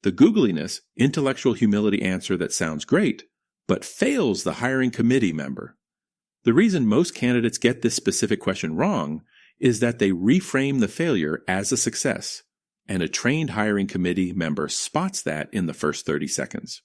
The Googleyness, intellectual humility answer that sounds great, but fails the hiring committee member. The reason most candidates get this specific question wrong is that they reframe the failure as a success, and a trained hiring committee member spots that in the first 30 seconds.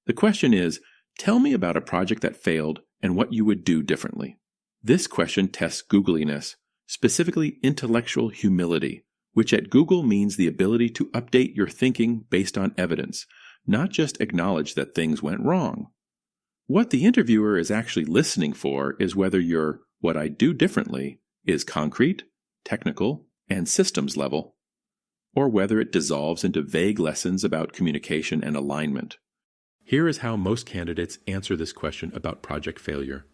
The question is, tell me about a project that failed and what you would do differently. This question tests Googleyness, specifically intellectual humility, which at Google means the ability to update your thinking based on evidence, not just acknowledge that things went wrong. What the interviewer is actually listening for is whether your "what I do differently" is concrete, technical, and systems level, or whether it dissolves into vague lessons about communication and alignment. Here is how most candidates answer this question about project failure.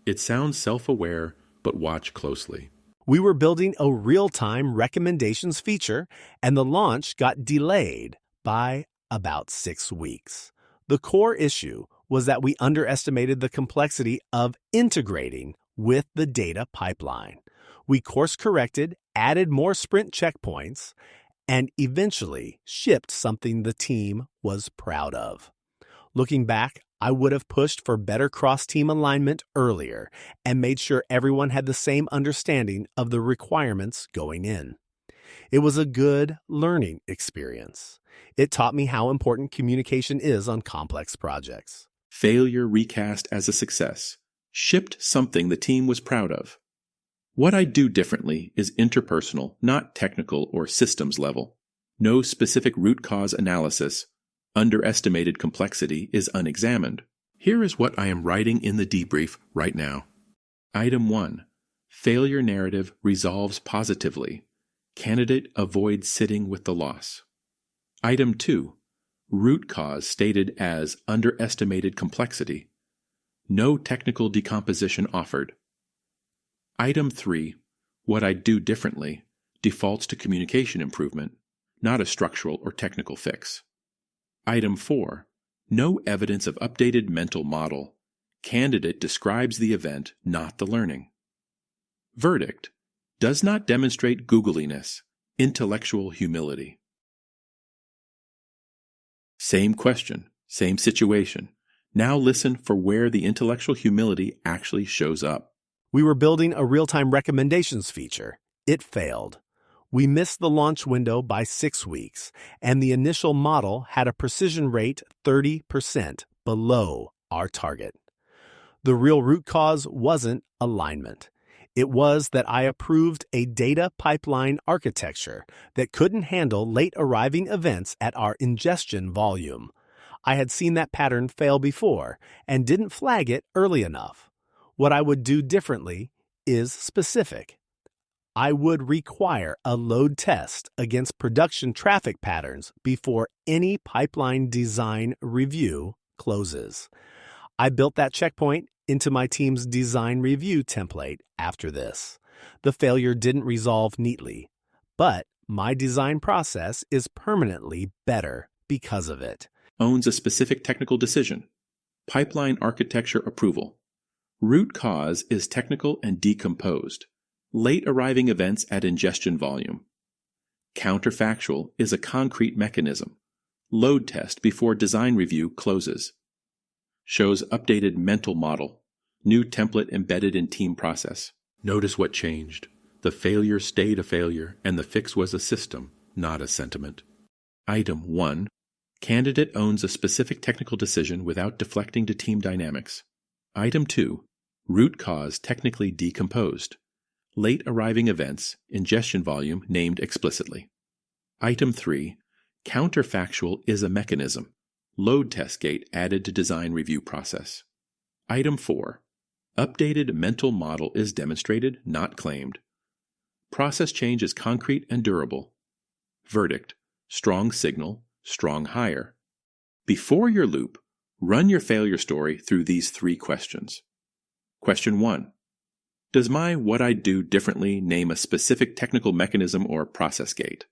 It sounds self-aware, but watch closely. We were building a real-time recommendations feature, and the launch got delayed by about 6 weeks. The core issue was that we underestimated the complexity of integrating with the data pipeline. We course-corrected, added more sprint checkpoints, and eventually shipped something the team was proud of. Looking back, I would have pushed for better cross-team alignment earlier and made sure everyone had the same understanding of the requirements going in. It was a good learning experience. It taught me how important communication is on complex projects. Failure recast as a success. Shipped something the team was proud of. What I do differently is interpersonal, not technical or systems level. No specific root cause analysis. Underestimated complexity is unexamined. Here is what I am writing in the debrief right now. Item 1. Failure narrative resolves positively. Candidate avoids sitting with the loss. Item 2. Root cause stated as underestimated complexity. No technical decomposition offered. Item 3. What I do differently defaults to communication improvement, not a structural or technical fix. Item 4. No evidence of updated mental model. Candidate describes the event, not the learning. Verdict. Does not demonstrate Googleyness, intellectual humility. Same question, same situation. Now listen for where the intellectual humility actually shows up. We were building a real-time recommendations feature. It failed. We missed the launch window by 6 weeks, and the initial model had a precision rate 30% below our target. The real root cause wasn't alignment. It was that I approved a data pipeline architecture that couldn't handle late arriving events at our ingestion volume. I had seen that pattern fail before and didn't flag it early enough. What I would do differently is specific. I would require a load test against production traffic patterns before any pipeline design review closes. I built that checkpoint into my team's design review template after this. The failure didn't resolve neatly, but my design process is permanently better because of it. Owns a specific technical decision. Pipeline architecture approval. Root cause is technical and decomposed. Late arriving events at ingestion volume. Counterfactual is a concrete mechanism. Load test before design review closes. Shows updated mental model. New template embedded in team process. Notice what changed. The failure stayed a failure, and the fix was a system, not a sentiment. Item 1. Candidate owns a specific technical decision without deflecting to team dynamics. Item 2. Root cause technically decomposed. Late arriving events, ingestion volume named explicitly. Item 3. Counterfactual is a mechanism. Load test gate added to design review process. Item 4. Updated mental model is demonstrated, not claimed. Process change is concrete and durable. Verdict. Strong signal, strong hire. Before your loop, run your failure story through these 3 questions. Question 1. Does my "what I do differently" name a specific technical mechanism or process gate?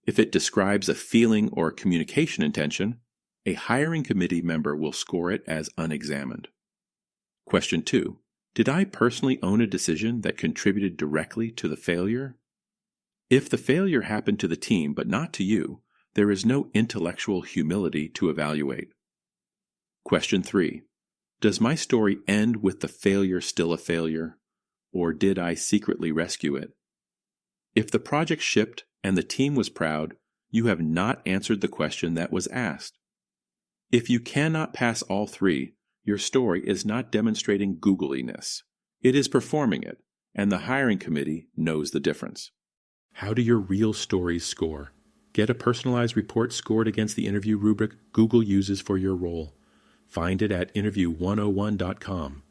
If it describes a feeling or communication intention, a hiring committee member will score it as unexamined. Question 2. Did I personally own a decision that contributed directly to the failure? If the failure happened to the team but not to you, There is no intellectual humility to evaluate. Question 3. Does my story end with the failure still a failure, or did I secretly rescue it? If the project shipped and the team was proud, you have not answered the question that was asked. If you cannot pass all three, your story is not demonstrating Googleyness. It is performing it, and the hiring committee knows the difference. How do your real stories score? Get a personalized report scored against the interview rubric Google uses for your role. Find it at interview101.com.